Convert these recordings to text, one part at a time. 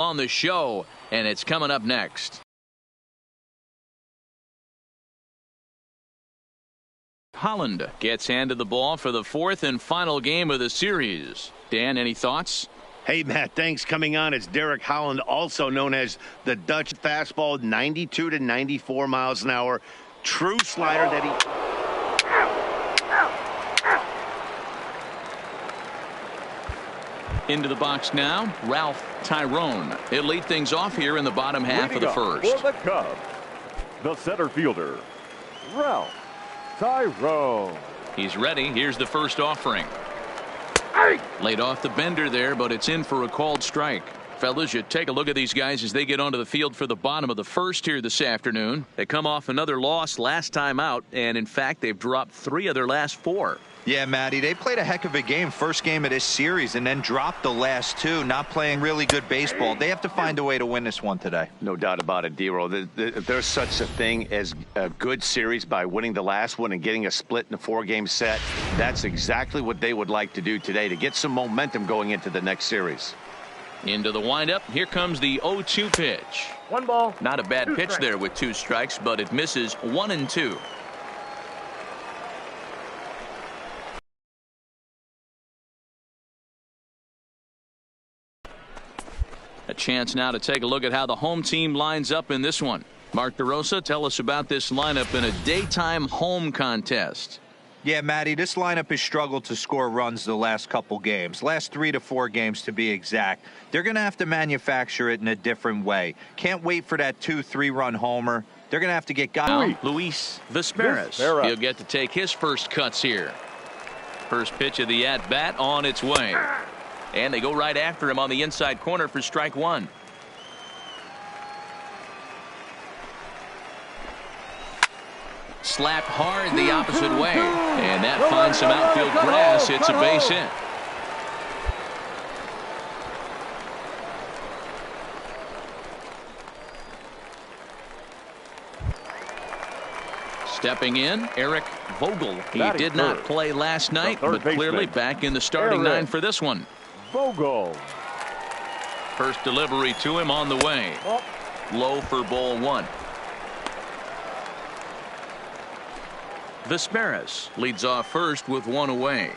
on the show, and it's coming up next. Holland gets handed the ball for the fourth and final game of the series. Dan, any thoughts? Hey, Matt, thanks. Coming on, it's Derek Holland, also known as the Dutch fastball, 92 to 94 miles an hour. True slider that he... Into the box now, Ralph Tyrone. He'll lead things off here in the bottom half of the first. For the Cubs, the center fielder, Ralph Tyrone. He's ready. Here's the first offering. Laid off the bender there, but it's in for a called strike. Fellas, you take a look at these guys as they get onto the field for the bottom of the first here this afternoon. They come off another loss last time out, and in fact, they've dropped 3 of their last 4. Yeah, Matty, they played a heck of a game, first game of this series, and then dropped the last 2, not playing really good baseball. They have to find a way to win this one today. No doubt about it, D-Roll. There's such a thing as a good series by winning the last one and getting a split in a 4-game set. That's exactly what they would like to do today to get some momentum going into the next series. Into the windup. Here comes the 0-2 pitch. 1 ball. Not a bad 2 pitch strikes. there with 2 strikes, but it misses 1 and 2. A chance now to take a look at how the home team lines up in this one. Mark DeRosa, tell us about this lineup in a daytime home contest. Yeah, Matty, this lineup has struggled to score runs the last couple games. Last 3 to 4 games to be exact. They're going to have to manufacture it in a different way. Can't wait for that 2-3 run homer. They're going to have to get guys. Luis Vizquez. He'll get to take his first cuts here. First pitch of the at-bat on its way. And they go right after him on the inside corner for strike 1. Slapped hard the opposite way. And that finds some outfield grass. It's a base hit. Stepping in, Eric Vogel. He did not play last night, but clearly back in the starting 9 for this one. Vogel. First delivery to him on the way. Low for ball 1. Vizquez leads off first with 1 away.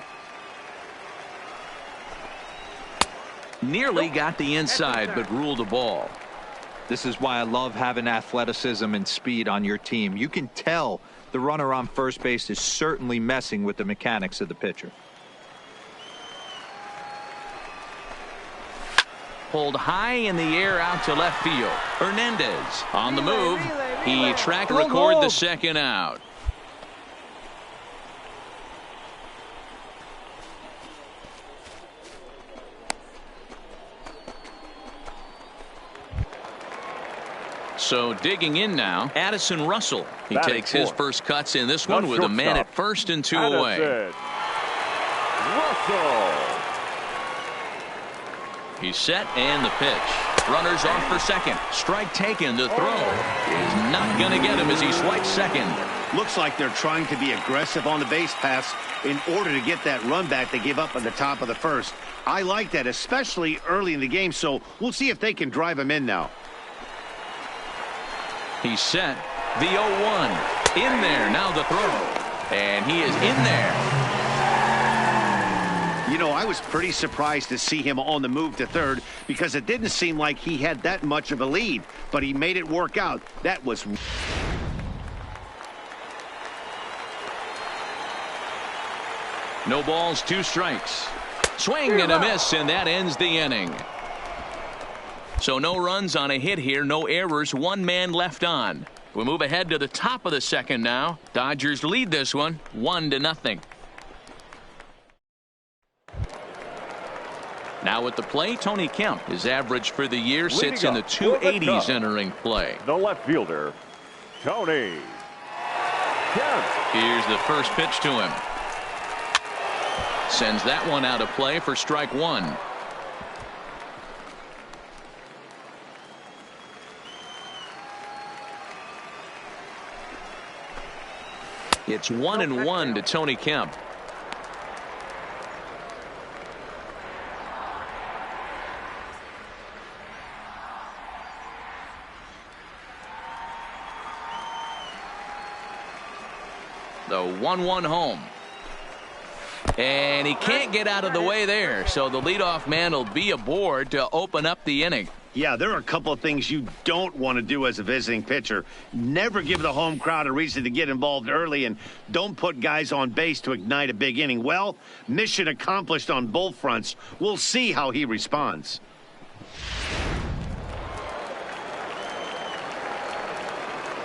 Nearly got the inside, but ruled a ball. This is why I love having athleticism and speed on your team. You can tell the runner on first base is certainly messing with the mechanics of the pitcher. Pulled high in the air out to left field. Hernandez on the move. He track record the second out. So digging in now, Addison Russell. He takes his first cuts in this one with a man at first and 2 away. Russell. He's set and the pitch. Runners off for second. Strike taken. The throw is not going to get him as he swipes second. Looks like they're trying to be aggressive on the base pass in order to get that run back they gave up at the top of the first. I like that, especially early in the game, so we'll see if they can drive him in now. He's set. The 0-1. In there. Now the throw. And he is in there. You know, I was pretty surprised to see him on the move to third because it didn't seem like he had that much of a lead, but he made it work out. That was... No balls, 2 strikes. Swing and a miss, and that ends the inning. So no runs on a hit here, no errors, 1 man left on. We move ahead to the top of the second now. Dodgers lead this one 1-0. Now at the plate, Tony Kemp. His average for the year sits in the 280s entering play. The left fielder, Tony Kemp. Here's the first pitch to him. Sends that one out of play for strike 1. It's 1-1 to Tony Kemp. The 1-1 home. And he can't get out of the way there, so the leadoff man will be aboard to open up the inning. Yeah, there are a couple of things you don't want to do as a visiting pitcher. Never give the home crowd a reason to get involved early, and don't put guys on base to ignite a big inning. Well, mission accomplished on both fronts. We'll see how he responds.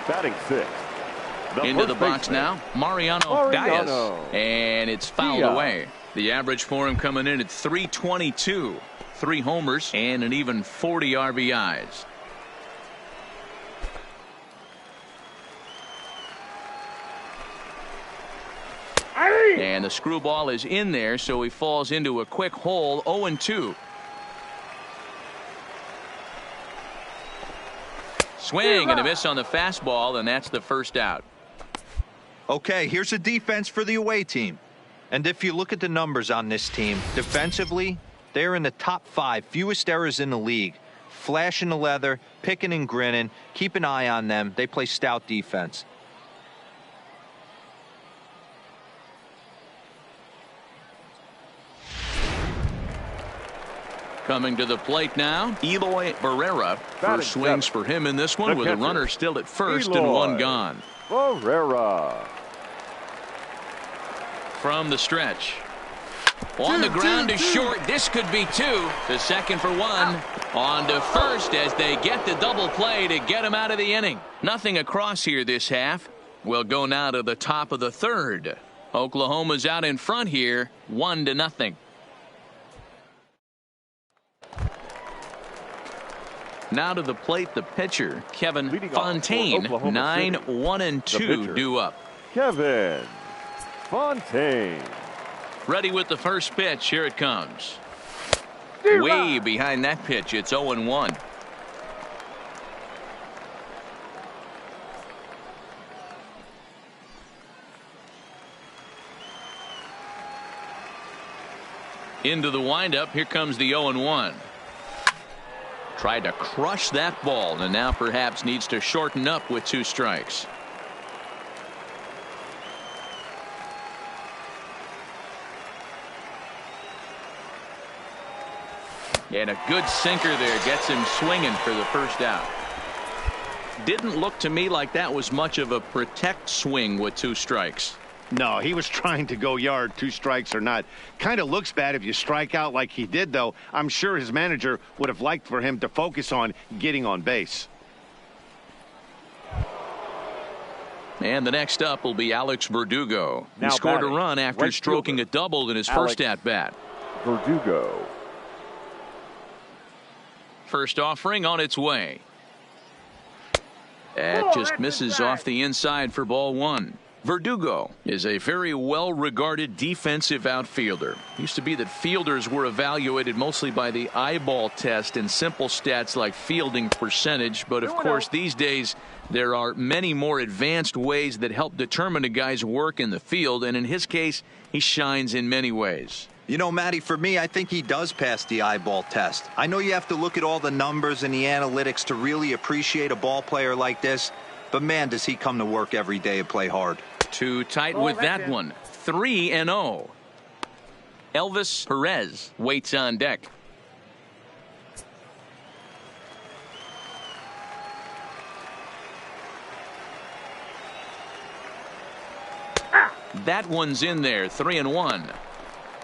Batting sixth. Into the box now, Mariano Diaz, and it's fouled away. The average for him coming in at 322. 3 homers and an even 40 RBIs. And the screwball is in there, so he falls into a quick hole. 0-2. Swing and a miss on the fastball, and that's the first out. Okay, here's a defense for the away team. And if you look at the numbers on this team, defensively, they're in the top 5 fewest errors in the league. Flashing the leather, picking and grinning. Keep an eye on them. They play stout defense. Coming to the plate now, Eloy Barrera. First swings for him in this one with a runner still at first and 1 gone. Barrera. From the stretch. On the ground is short. This could be 2. To second for 1. On to first as they get the double play to get him out of the inning. Nothing across here this half. We'll go now to the top of the 3rd. Oklahoma's out in front here, 1-0. Now to the plate, the pitcher, Kevin Fontaine. 9-1-2 due up. Kevin Fontaine. Ready with the first pitch. Here it comes. Way behind that pitch. It's 0-1. Into the windup. Here comes the 0-1. Tried to crush that ball, and now perhaps needs to shorten up with 2 strikes. And a good sinker there gets him swinging for the first out. Didn't look to me like that was much of a protect swing with 2 strikes. No, he was trying to go yard, 2 strikes or not. Kind of looks bad if you strike out like he did, though. I'm sure his manager would have liked for him to focus on getting on base. And the next up will be Alex Verdugo. Now he scored batting, a run after right stroking fielder, a double in his Alex first at-bat. Verdugo. First offering on its way. That just misses off the inside for ball 1. Verdugo is a very well-regarded defensive outfielder. Used to be that fielders were evaluated mostly by the eyeball test and simple stats like fielding percentage, but of course these days there are many more advanced ways that help determine a guy's work in the field, and in his case he shines in many ways. You know, Matty, for me, I think he does pass the eyeball test. I know you have to look at all the numbers and the analytics to really appreciate a ball player like this, but man, does he come to work every day and play hard. Too tight with that one. 3-0. Elvis Perez waits on deck. That one's in there. 3-1.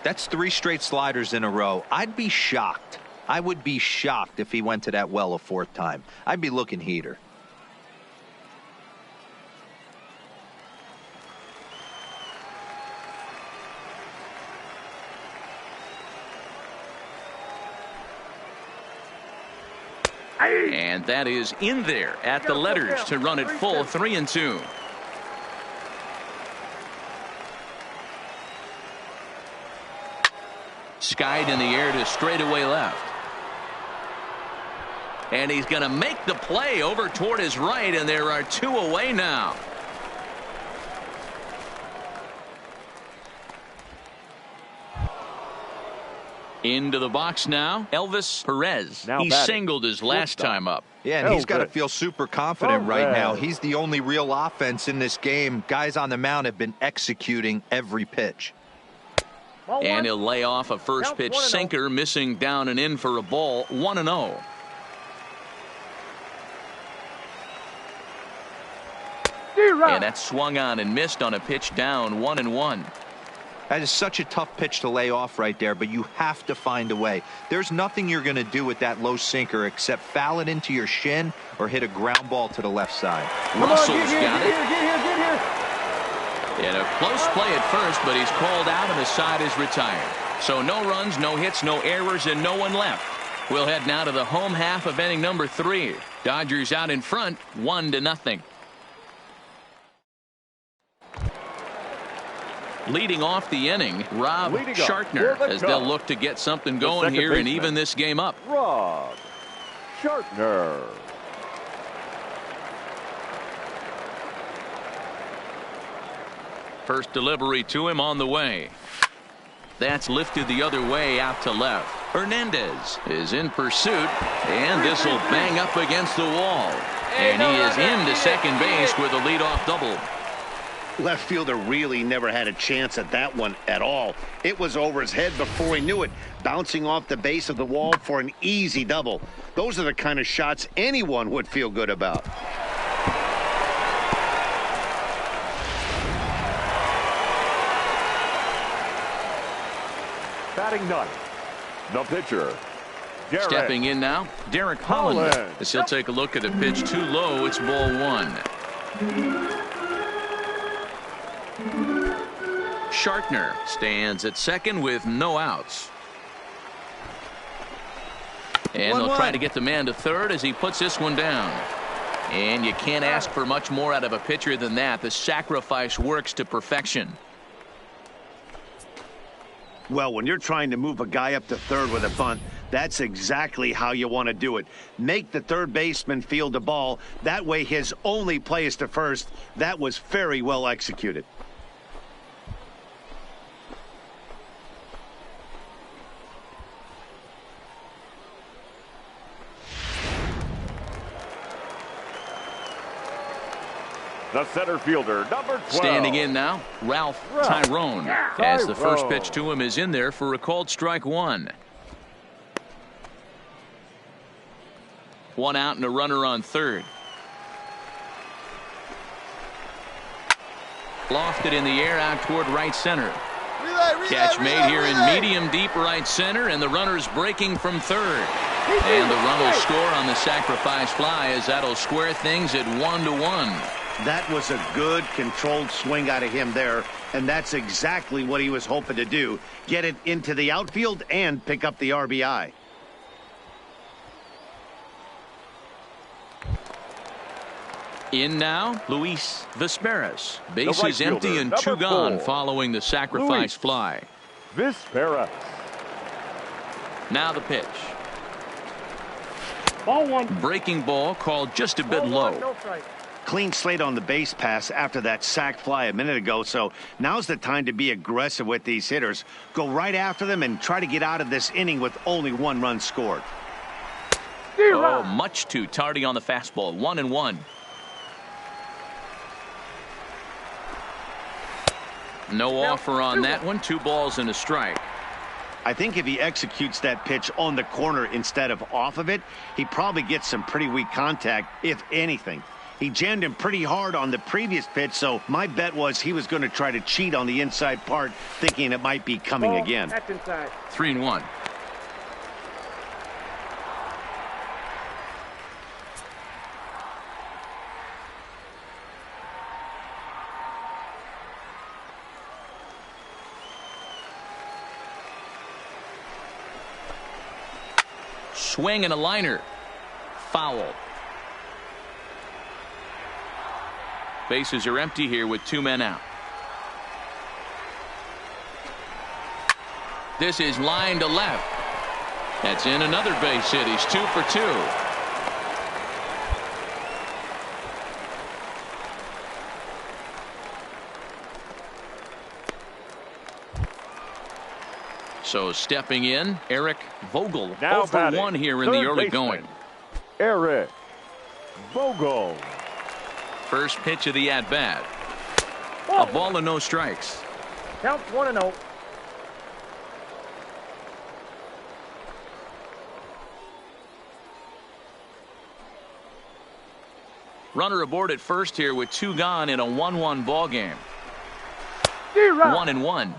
That's 3 straight sliders in a row. I'd be shocked. I would be shocked if he went to that well a 4th time. I'd be looking heater. And that is in there at the letters to run it full. 3-2. Skied in the air to straightaway left. And he's going to make the play over toward his right, and there are 2 away now. Into the box now, Elvis Perez. Now He batting, singled his last time up. Yeah, and he's got to Elvis feel super confident right now. Perez. He's the only real offense in this game. Guys on the mound have been executing every pitch. And he'll lay off a first pitch sinker, missing down and in for a ball. 1-0. And that swung on and missed on a pitch down. 1-1. That is such a tough pitch to lay off right there, but you have to find a way. There's nothing you're going to do with that low sinker except foul it into your shin or hit a ground ball to the left side. Russell's got it. And a close play at first, but he's called out and the side is retired. So no runs, no hits, no errors, and no one left. We'll head now to the home half of inning number 3. Dodgers out in front, 1-0. Leading off the inning, Rob Shartner, as they'll look to get something going here and even this game up. Rob Shartner. First delivery to him on the way. That's lifted the other way out to left. Hernandez is in pursuit, and this will bang up against the wall. And he is into second base with a leadoff double. Left fielder really never had a chance at that one at all. It was over his head before he knew it, bouncing off the base of the wall for an easy double. Those are the kind of shots anyone would feel good about. Batting ninth, the pitcher, Derek. Stepping in now, Derek Holland. As he'll take a look at a pitch too low. It's ball 1. Shartner stands at second with no outs. And they'll try to get the man to third as he puts this one down. And you can't ask for much more out of a pitcher than that. The sacrifice works to perfection. Well, when you're trying to move a guy up to third with a bunt, that's exactly how you want to do it. Make the third baseman field the ball. That way his only play is to first. That was very well executed. The center fielder, number 12. Standing in now, Ralph Tyrone. As the first pitch to him is in there for a called strike 1. 1 out and a runner on third. Lofted in the air out toward right center. Catch made here in medium deep right center, and the runner's breaking from third. And the run will score on the sacrifice fly as that'll square things at 1-1. That was a good controlled swing out of him there, and that's exactly what he was hoping to do. Get it into the outfield and pick up the RBI. In now, Luis Vizperas. Bases right empty fielder, and 2 number gone 4. following the sacrifice fly. Vizperas. Now the pitch. Ball 1. Breaking ball called just a bit low. No strike. Clean slate on the base pass after that sac fly a minute ago, so now's the time to be aggressive with these hitters. Go right after them and try to get out of this inning with only 1 run scored. Oh, much too tardy on the fastball. 1-1. No offer on that one. 2 balls and a strike. I think if he executes that pitch on the corner instead of off of it, he probably gets some pretty weak contact, if anything. He jammed him pretty hard on the previous pitch, so my bet was he was going to try to cheat on the inside part, thinking it might be coming again. That's inside. 3-1. Swing and a liner. Foul. Bases are empty here with 2 men out. This is line to left. That's in another base hit. He's 2 for 2. So stepping in, Eric Vogel. Now 0 for 1 here in the early going. Eric Vogel. First pitch of the at-bat. A ball and no strikes. Count 1-0. Runner aboard at first here with 2 gone in a 1-1 ball game. 1-1.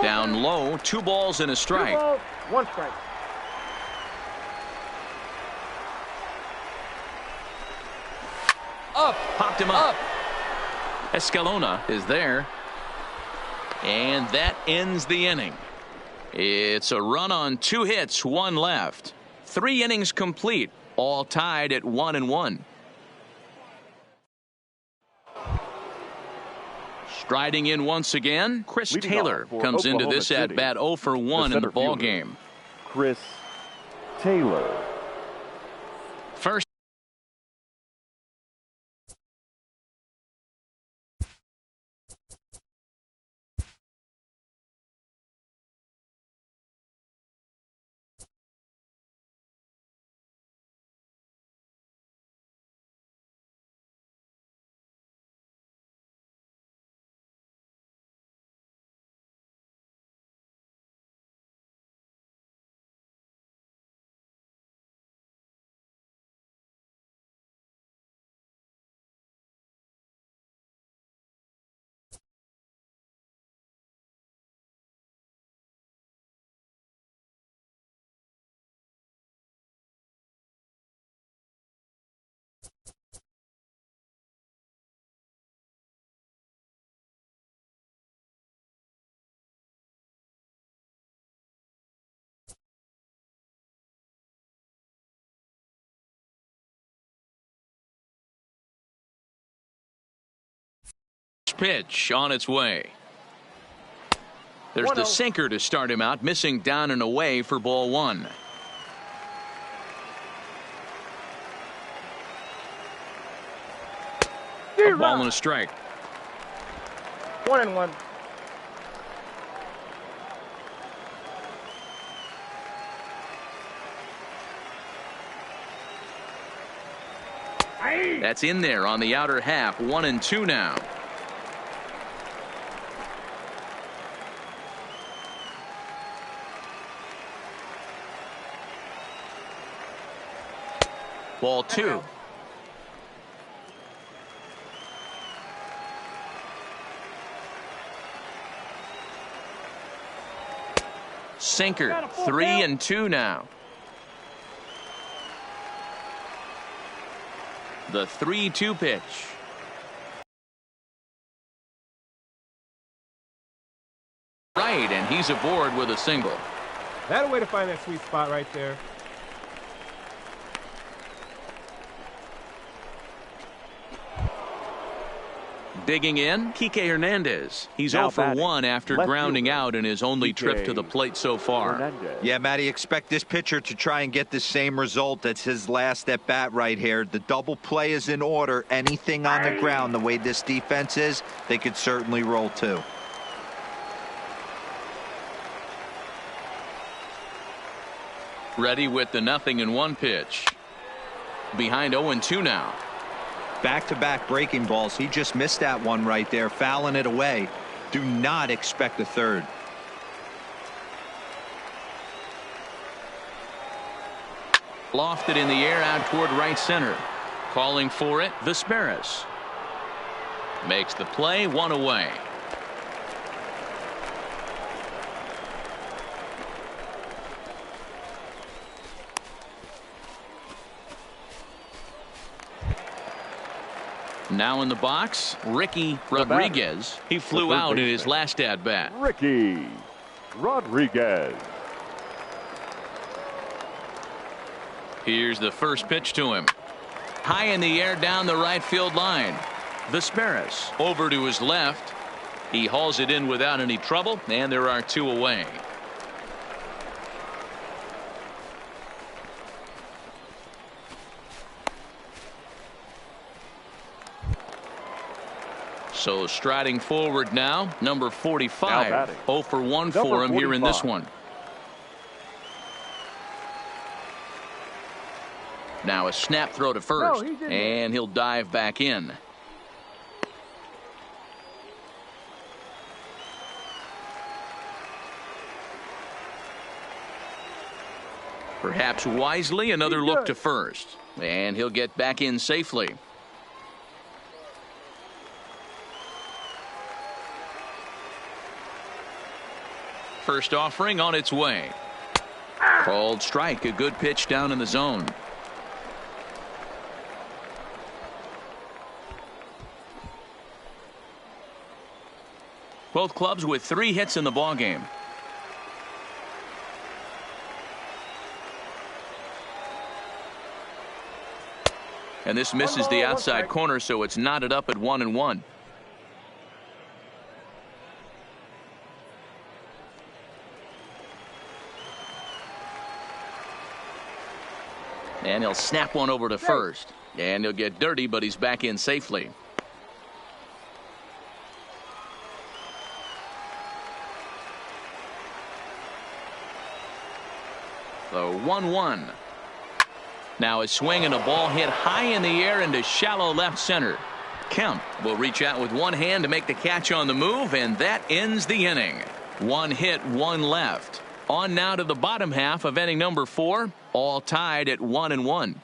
Down low, 2 balls and a strike. 2 balls, 1 strike. Popped him up. Escalona is there. And that ends the inning. It's a run on 2 hits, 1 left. 3 innings complete, all tied at 1-1. Striding in once again, Chris Leading Taylor off for comes into Oklahoma this City, at-bat 0 for 1 in the ball fielder, game. Chris Taylor. First. Pitch on its way. There's the sinker to start him out, missing down and away for ball 1. A ball and a strike. 1-1. That's in there on the outer half. 1-2 now. Ball 2. Sinker. 3-2 now. The 3-2 pitch. Right, and he's aboard with a single. That a way to find that sweet spot right there. Digging in, Kike Hernandez. He's Now 0 for 1 after left grounding fielder, out in his only trip to the plate so far. Hernandez. Yeah, Matty, expect this pitcher to try and get the same result. That's his last at bat right here. The double play is in order. Anything on the ground, the way this defense is, they could certainly roll too. Ready with the 0-1 pitch. Behind 0-2 now. Back-to-back breaking balls. He just missed that one right there, fouling it away. Do not expect a third. Lofted in the air out toward right center. Calling for it, Vesperis. Makes the play, 1 away. Now in the box, Ricky Rodriguez. He flew out in his last at bat. Ricky Rodriguez. Here's the first pitch to him. High in the air down the right field line. Vesperis over to his left. He hauls it in without any trouble, and there are 2 away. So striding forward now, number 45. Now batting. 0 for 1 Number for him here in this 45. one. Now a snap throw to first, and he'll dive back in. Perhaps wisely, another look to first, and he'll get back in safely. First offering on its way. Called strike, a good pitch down in the zone. Both clubs with 3 hits in the ballgame. And this misses the outside corner, so it's knotted up at 1-1. And he'll snap one over to first. And he'll get dirty, but he's back in safely. The 1-1. Now a swing and a ball hit high in the air into shallow left center. Kemp will reach out with one hand to make the catch on the move, and that ends the inning. 1 hit, 1 left. On now to the bottom half of inning number 4, all tied at 1-1.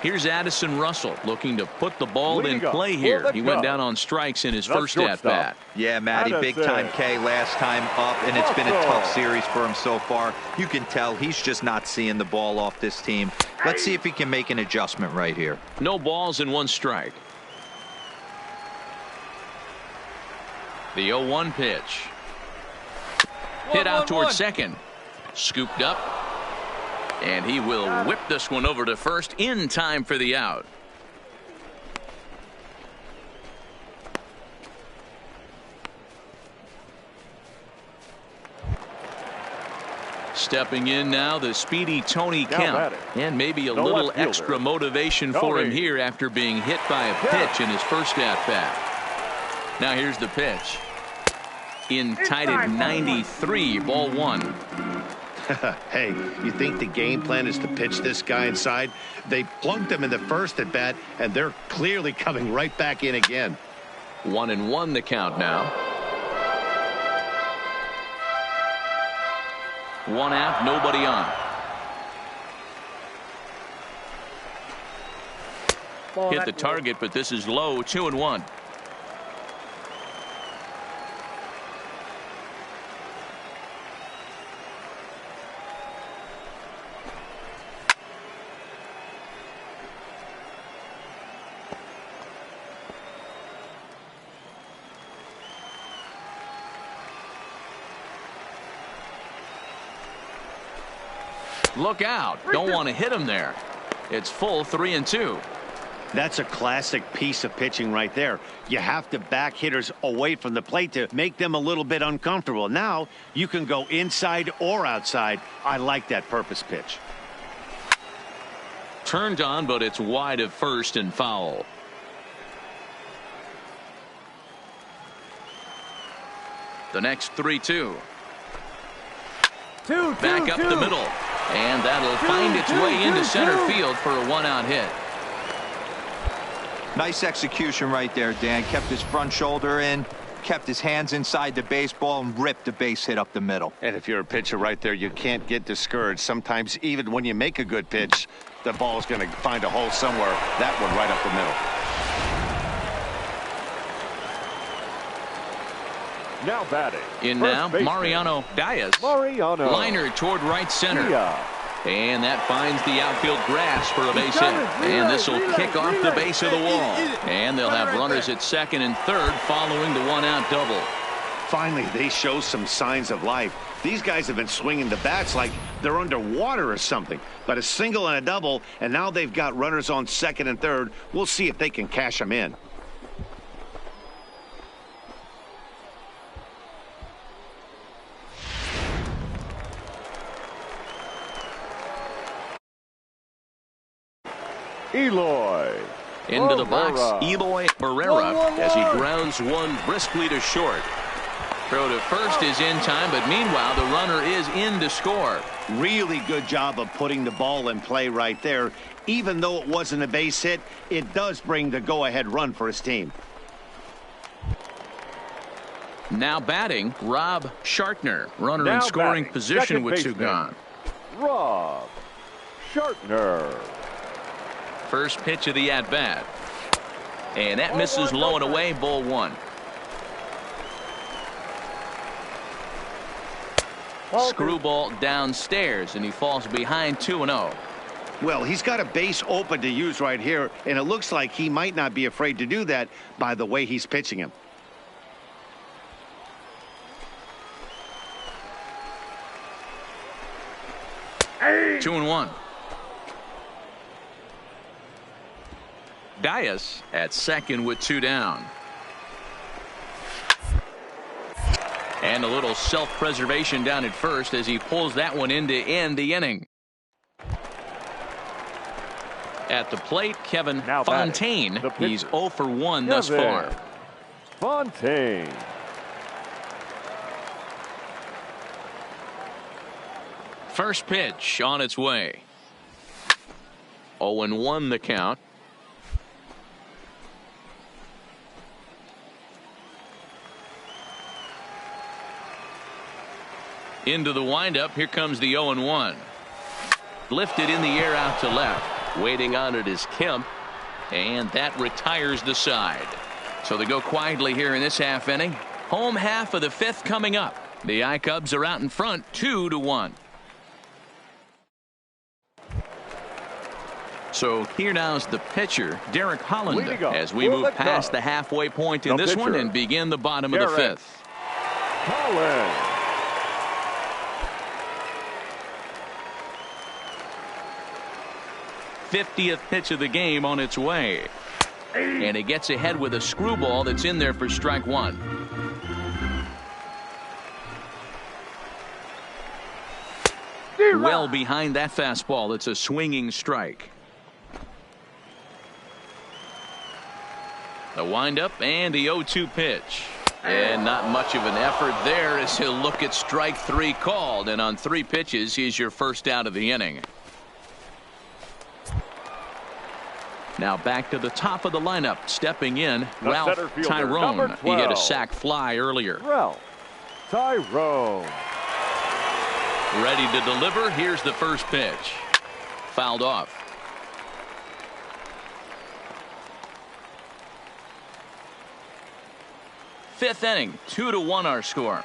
Here's Addison Russell looking to put the ball in play here. He went down on strikes in his first at bat. Yeah, Matty, big time K last time up, and it's been a tough series for him so far. You can tell he's just not seeing the ball off this team. Let's see if he can make an adjustment right here. No balls and 1 strike. The 0-1 pitch. Hit out towards second. Scooped up. And he will whip this one over to first in time for the out. Stepping in now, the speedy Tony Kemp. And maybe a little extra motivation for him here after being hit by a pitch in his first at bat. Now here's the pitch. In tight at 93, ball 1. Hey, you think the game plan is to pitch this guy inside? They plunked him in the first at bat, and they're clearly coming right back in again. 1-1 the count now. 1 out, nobody on. Hit the target, but this is low. 2-1. Look out. Don't want to hit him there. It's full 3-2. That's a classic piece of pitching right there. You have to back hitters away from the plate to make them a little bit uncomfortable. Now you can go inside or outside. I like that purpose pitch. Turned on, but it's wide of first and foul. The next 3-2. Back up the middle. And that'll find its way into center field for a 1-out hit. Nice execution right there, Dan. Kept his front shoulder in, kept his hands inside the baseball, and ripped the base hit up the middle. And if you're a pitcher right there, you can't get discouraged. Sometimes even when you make a good pitch, the ball's going to find a hole somewhere. That one right up the middle. Now batting. In now, Mariano Diaz. Liner toward right center. And that finds the outfield grass for a base hit. And this will kick off the base of the wall. And they'll have runners at second and third following the 1-out double. Finally, they show some signs of life. These guys have been swinging the bats like they're underwater or something. But a single and a double, and now they've got runners on second and third. We'll see if they can cash them in. Eloy Into the box, Barrera. Eloy Barrera as he grounds one briskly to short. Throw to first is in time, but meanwhile the runner is in to score. Really good job of putting the ball in play right there. Even though it wasn't a base hit, it does bring the go-ahead run for his team. Now batting, Rob Shartner. Runner Now in scoring batting, position second with two baseman. gone. Rob Shartner. First pitch of the at-bat. And that misses low and away, ball one. Screwball downstairs, and he falls behind 2-0. Well, he's got a base open to use right here, and it looks like he might not be afraid to do that by the way he's pitching him. Hey. 2-1. Dias at second with two down. And a little self-preservation down at first as he pulls that one in to end the inning. At the plate, Kevin Fontaine. He's 0 for 1 thus far. Fontaine. First pitch on its way. 0-1 the count. Into the windup. Here comes the 0-1. Lifted in the air out to left. Waiting on it is Kemp. And that retires the side. So they go quietly here in this half inning. Home half of the fifth coming up. The I-Cubs are out in front 2-1. So here now's the pitcher, Derek Holland, as we move past the halfway point in this one and begin the bottom of the fifth. Holland. 50th pitch of the game on its way. And it gets ahead with a screwball that's in there for strike one. Well behind that fastball. It's a swinging strike. The windup and the 0-2 pitch. And not much of an effort there as he'll look at strike three called. And on 3 pitches, he's your first out of the inning. Now back to the top of the lineup. Stepping in, Ralph Tyrone. He hit a sac fly earlier. Ralph Tyrone. Ready to deliver. Here's the first pitch. Fouled off. Fifth inning, 2-1 our score.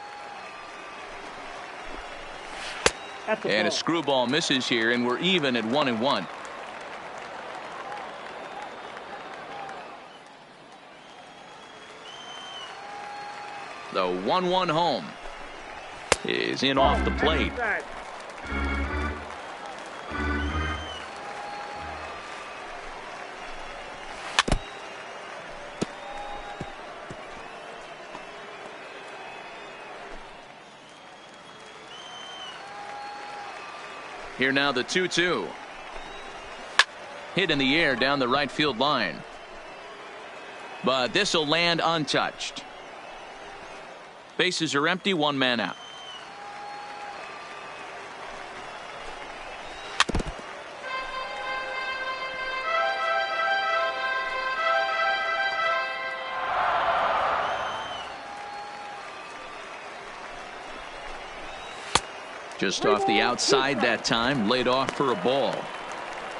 And a screwball misses here, and we're even at 1-1. The 1-1 home is in off the plate. Here now the 2-2. Hit in the air down the right field line. But this will land untouched. Bases are empty, 1 man out. Just off the outside that time, laid off for a ball.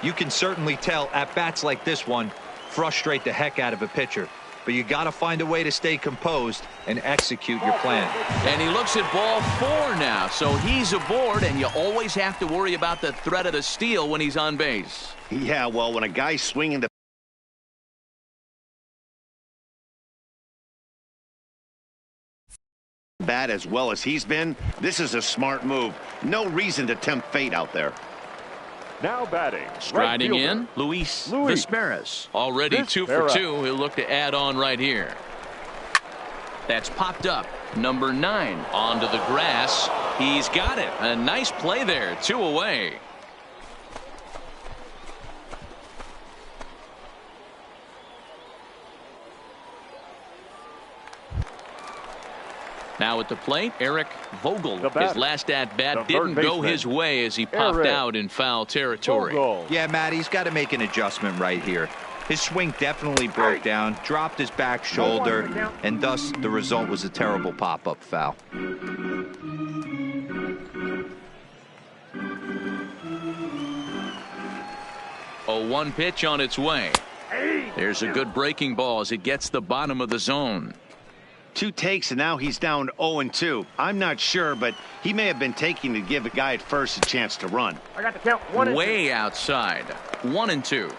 You can certainly tell at bats like this one frustrate the heck out of a pitcher. But you got to find a way to stay composed and execute your plan. And he looks at ball 4 now, so he's aboard, and you always have to worry about the threat of the steal when he's on base. Yeah, well, when a guy's swinging the bat as well as he's been, this is a smart move. No reason to tempt fate out there. Now batting. Striding in, Luis Vizquez. Already 2 for 2. He'll look to add on right here. That's popped up. Number 9 onto the grass. He's got it. A nice play there. 2 away. Now at the plate, Eric Vogel. The batter, His last at-bat the didn't third go baseman, his way as he popped Eric out in foul territory. Vogel. Yeah, Matt, he's got to make an adjustment right here. His swing definitely broke down, dropped his back shoulder, and thus the result was a terrible pop-up foul. 0-1 pitch on its way. There's a good breaking ball as it gets the bottom of the zone. 2 takes, and now he's down 0-2. I'm not sure, but he may have been taking to give a guy at first a chance to run. I got the count. 1-2. Way outside. 1-2.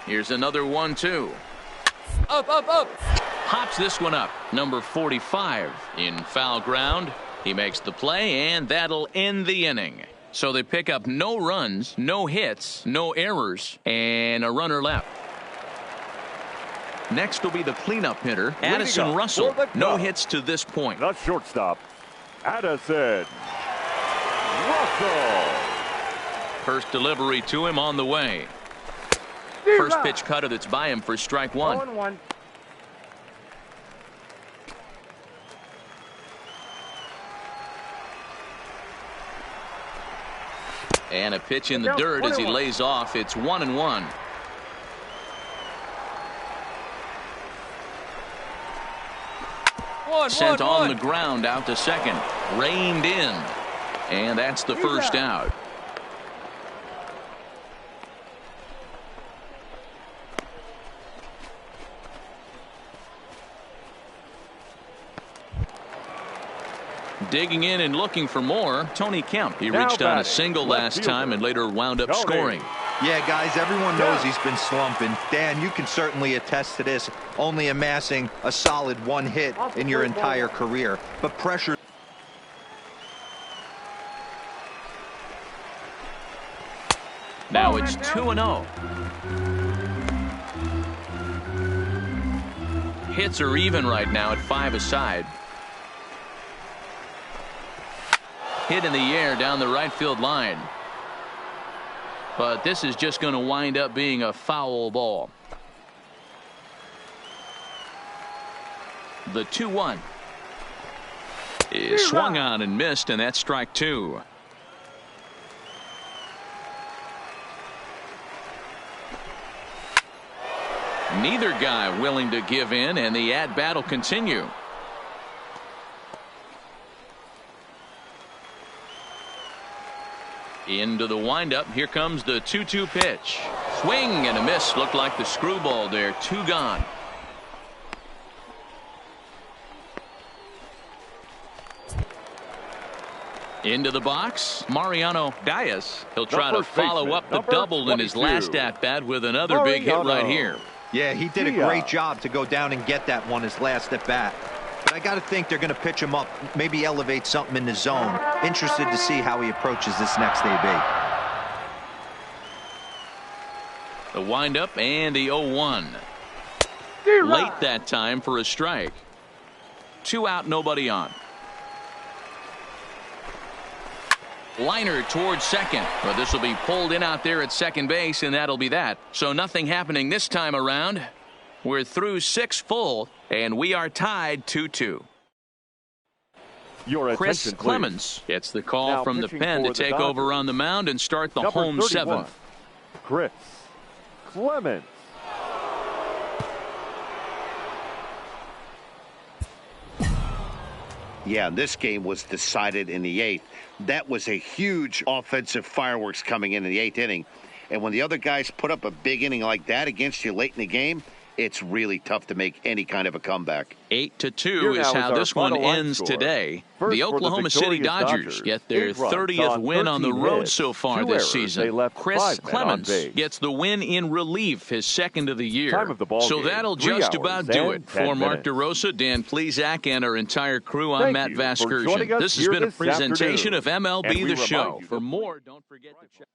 Here's another 1-2. Up, up, up. Hops this one up. Number 45 in foul ground. He makes the play, and that'll end the inning. So they pick up no runs, no hits, no errors, and a runner left. Next will be the cleanup hitter, Addison Russell. No hits to this point. The shortstop, Addison Russell. First delivery to him on the way. First pitch cutter that's by him for strike 1. 0-1. And a pitch in the dirt as he lays off. It's 1-1. Sent on the ground out to second. Reined in. And that's the first out. Digging in and looking for more, Tony Kemp. He reached on a single last time and later wound up scoring. Yeah, guys, everyone knows he's been slumping. Dan, you can certainly attest to this, only amassing a solid 1 hit in your entire career. But pressure. Now it's 2-0. Hits are even right now at 5 aside. Hit in the air down the right field line. But this is just going to wind up being a foul ball. The 2-1 is swung on and missed, and that's strike 2. Neither guy willing to give in, and the at-bat will continue. Into the windup. Here comes the 2-2 pitch. Swing and a miss. Looked like the screwball there. 2 gone. Into the box, Mariano Diaz. He'll try to follow up the double in his last at-bat with another big hit right here. Yeah, he did a great job to go down and get that one his last at-bat. But I got to think they're going to pitch him up, maybe elevate something in the zone. Interested to see how he approaches this next AB. The windup and the 0-1. Late that time for a strike. 2 out, nobody on. Liner towards second. But this will be pulled in out there at second base, and that'll be that. So nothing happening this time around. We're through 6 full, and we are tied 2-2. Chris Clemens gets the call now from the pen to take over on the mound and start the Number home 31, 7th. Chris Clemens. Yeah, this game was decided in the 8th. That was a huge offensive fireworks coming in the 8th inning. And when the other guys put up a big inning like that against you late in the game, it's really tough to make any kind of a comeback. 8-2 is how this one ends today. The Oklahoma City Dodgers get their 30th win on the road so far this season. Chris Clemens gets the win in relief, his 2nd of the year. So that'll just about do it. For Mark DeRosa, Dan Plesac, and our entire crew, I'm Matt Vasgersian. This has been a presentation of MLB The Show. For more, don't forget to check.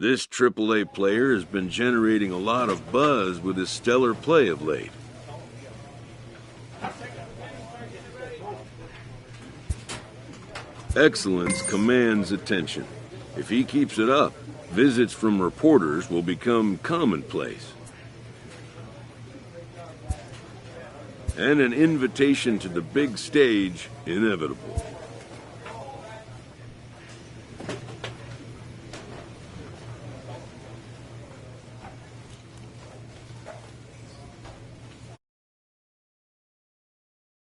This AAA player has been generating a lot of buzz with his stellar play of late. Excellence commands attention. If he keeps it up, visits from reporters will become commonplace. And an invitation to the big stage inevitable.